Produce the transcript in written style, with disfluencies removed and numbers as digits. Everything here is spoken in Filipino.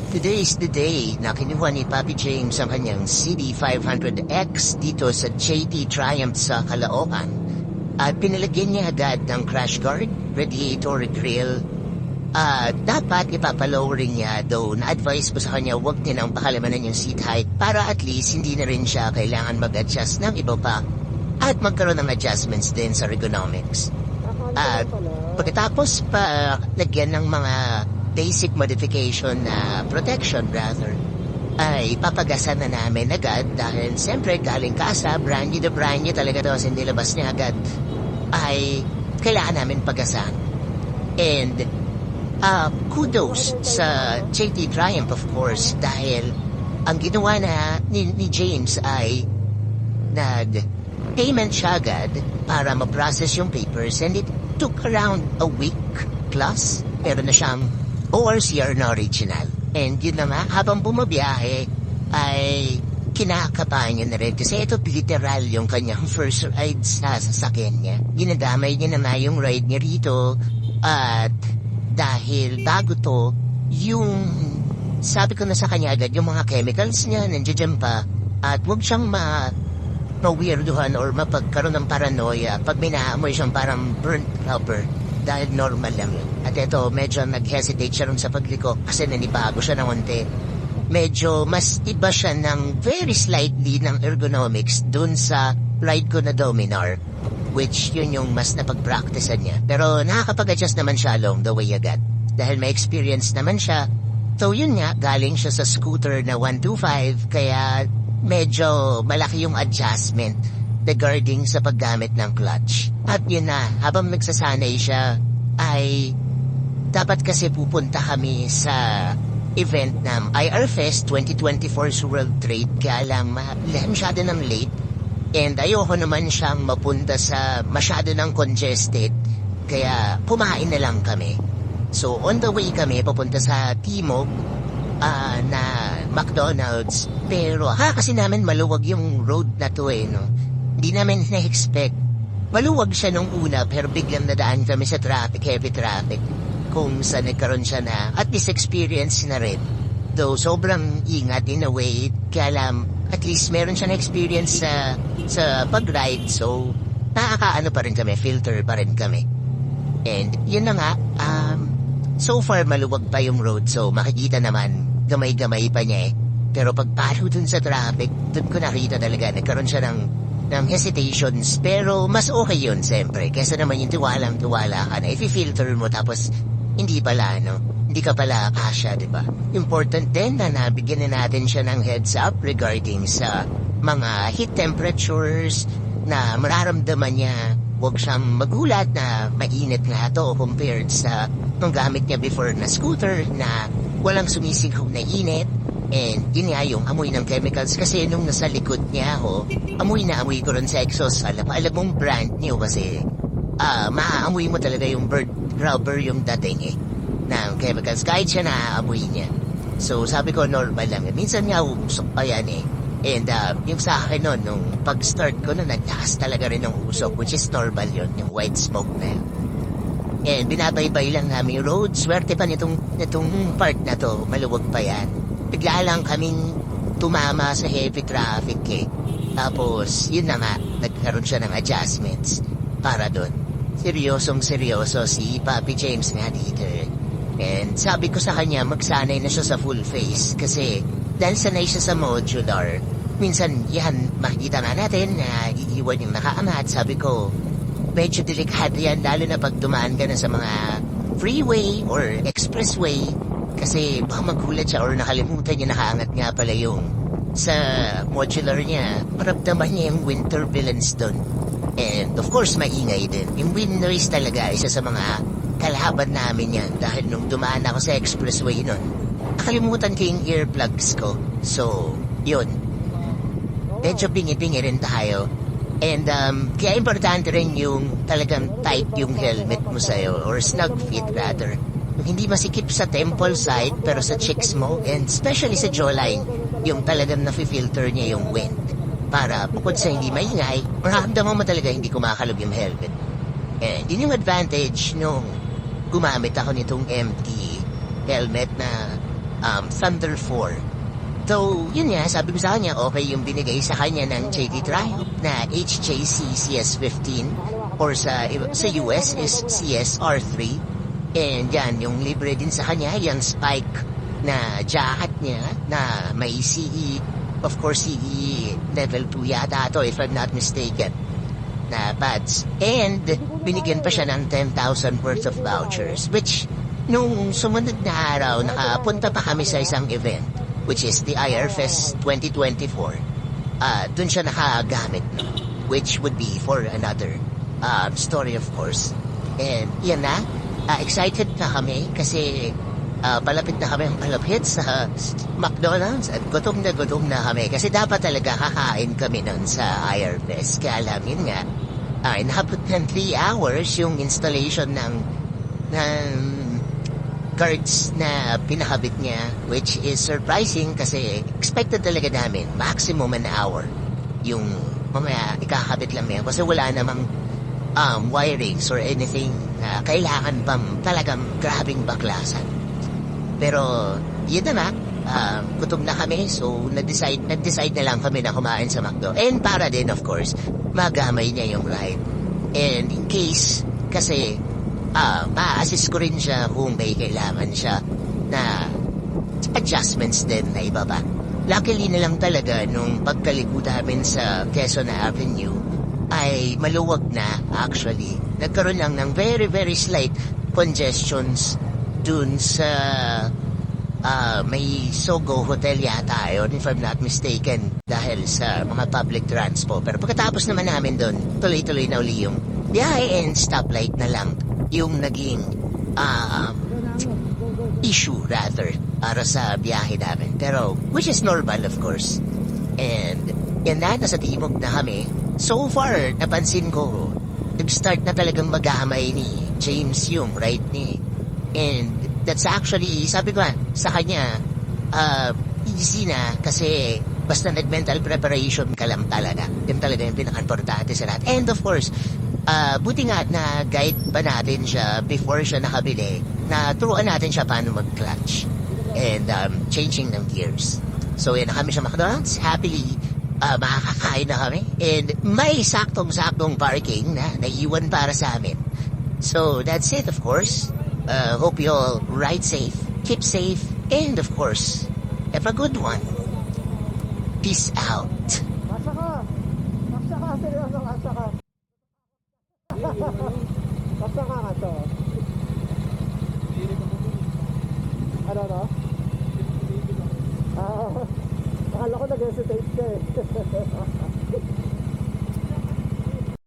Today is the day na kinuha ni Papi James ang kanyang CB500X dito sa JT Triumph sa Caloocan. At pinalagyan niya agad ng crash guard, radiator grill. Dapat ipapalowering niya, though na-advise ko sa kanya huwag niya nang pakalamanan yung seat height para at least hindi na rin siya kailangan mag-adjust ng iba pa at magkaroon ng adjustments din sa ergonomics. At pagkatapos pa lagyan ng mga basic modification na protection rather, ay papagasan na namin agad dahil siyempre galing kasa, brand new talaga to, hindi labas niya agad, ay kailangan namin pagasan. And kudos sa JT Triumph of course dahil ang ginawa na ni James ay nag-payment siya agad para ma-process yung papers and it took around a week plus. Pero na siyang ORCR na original. And yun na nga, habang bumabiyahe, ay kinakabahan niya na rin. Kasi ito literal yung kanyang first ride sa sasakyan niya. Ginadamay niya na nga yung ride niya rito. At dahil bago to, yung sabi ko na sa kanya agad, yung mga chemicals niya nandiyan pa. At huwag siyang ma-weirduhan or mapagkaroon ng paranoia pag may naamoy siyang parang burnt rubber. Dahil normal lang yun. At ito, medyo nag-hesitate siya rin sa pagliko kasi nanibago siya ng unti. Medyo mas iba siya ng very slightly ng ergonomics dun sa ride ko na Dominar, which yun yung mas napag-practicean niya. Pero nakakapag-adjust naman siya along the way agad. Dahil may experience naman siya. So yun nga, galing siya sa scooter na 125, kaya medyo malaki yung adjustment regarding sa paggamit ng clutch. At yun na, habang nagsasanay siya, ay dapat kasi pupunta kami sa event ng IR Fest 2024's World Trade, kaya lang masyado ng late and ayoko naman siyang mapunta sa masyado ng congested, kaya pumain na lang kami. So on the way kami papunta sa Timog na McDonald's, pero kasi namin maluwag yung road na to no? Hindi namin na-expect. Maluwag siya nung una pero biglang nadaan kami sa traffic, heavy traffic. Kung saan nagkaroon siya na at least experience na rin. Though sobrang ingat in a way, kaya lang at least meron siya na experience sa pag-ride. So nakakaano pa rin kami, filter pa rin kami. And yun na nga, so far maluwag pa yung road so makikita naman, gamay-gamay pa niya Pero pagpalo dun sa traffic, dun ko nakita talaga, nagkaroon siya ng hesitations, pero mas okay yun siyempre kesa naman yung tiwalang-tiwala ka na i-filter mo tapos hindi pala hindi ka pala kasya, diba? Important din na nabigyan na natin siya ng heads up regarding sa mga heat temperatures na mararamdaman niya. Huwag siyang magulat na mainit nga to compared sa nung gamit niya before na scooter na walang sumisigaw na init. And yun nga yung amoy ng chemicals kasi nung nasa likod niya ako, amoy na amoy ko rin sa exhaust. Alam mong brand new kasi maaamoy mo talaga yung bird rubber yung dating ng chemicals kahit siya naaamoy niya. So sabi ko normal lang. Minsan nga usok pa yan And yung sa akin nung pag-start ko nagtaas talaga rin ng usok, which is normal yun, yung white smoke na yun. And binabaybay lang namin yung road. Swerte pa nitong part na to, maluwag pa yan. Bigla lang kaming tumama sa heavy traffic Tapos, yun na nga, nagkaroon siya ng adjustments para doon. Seryosong-seryoso si Papi James nga dito And sabi ko sa kanya, magsanay na siya sa full face kasi dahil sanay siya sa modular. Minsan, yan, makikita nga natin na iiwan yung nakaangat. Sabi ko, medyo delikado yan, lalo na pag dumaan ka na sa mga freeway or expressway. Kasi baka magulat siya or nakalimutan niya nakaangat nga pala yung sa modular niya. Maramdaman niya yung wind turbulence doon. And of course, maingay din. Yung wind noise talaga, isa sa mga kalaban namin yan. Dahil nung dumaan ako sa expressway nun, nakalimutan ko yung earplugs ko. So, yun. Medyo bingi-bingi rin tayo. And kaya importante rin yung talagang tight yung helmet mo sa'yo or snug fit rather. Hindi masikip sa temple side pero sa cheeks mo and especially sa jawline yung talagang nafi-filter niya yung wind para bukod sa hindi maingay mararamdaman mo talaga hindi kumakalog yung helmet. And yun yung advantage nung gumamit ako nitong empty helmet na Thunder 4. Though, yun nga, sabi ko sa kanya, okay yung binigay sa kanya ng JD Triumph na HJC CS15 or sa US is CSR3. And yan, yung libre din sa kanya, yung Spike na jacket niya na may CE, of course CE level 2 yata to if I'm not mistaken, na pads. And binigyan pa siya ng 10,000 worth of vouchers, which nung sumunod na araw, nakapunta pa kami sa isang event, which is the IRFest 2024. Dun siya nakagamit, no? Which would be for another story, of course. And yan na, excited na kami kasi palapit na kami palapit sa McDonald's at gutom na kami kasi dapat talaga kakain kami nun sa IRFest. Kaya alam yun nga, inabot ng 3 hours yung installation ng cards na pinakabit niya, which is surprising kasi expected talaga namin maximum an hour yung mamaya ikakabit lang yan kasi wala namang wirings or anything na kailangan pang talagang grabing baklasan. Pero yun na gutom na kami, so nag-decide na lang kami na kumain sa McDo. And para din, of course, magamay niya yung ride. And in case, kasi ma-assist ko rin siya kung may kailangan siya na adjustments din na iba pa. Luckily na lang talaga nung pagkaliko namin sa Quezon Avenue ay maluwag na actually. Nagkaroon lang ng very very slight congestions dun sa may Sogo Hotel yata yun if I'm not mistaken dahil sa mga public transport. Pero pagkatapos naman namin dun, tuloy-tuloy na uli yung biyahe and stoplight na lang yung naging issue rather para sa biyahe namin. Pero which is normal of course. And yan na, nasa timog na kami. So far, napansin ko nag-start na talagang maghamay ni James yung right ni. And that's actually, sabi ko sa kanya, easy na kasi basta nag-mental preparation ka lang talaga. Yan talaga yung pinaka-importante sa lahat. And of course, buti nga na guide pa natin siya before siya nakabili, na turuan natin siya paano mag-clutch and changing ng gears. So yan na kami sa McDonald's, happily makakakain na kami and may saktong-saktong parking na naiwan para sa amin. So that's it, of course. Hope you all ride safe, keep safe, and of course, have a good one. Peace out. Asa ka? Seryoso, asa ka? Asa ka ka to? Ano no? Akala ko nag-hesitate ka eh.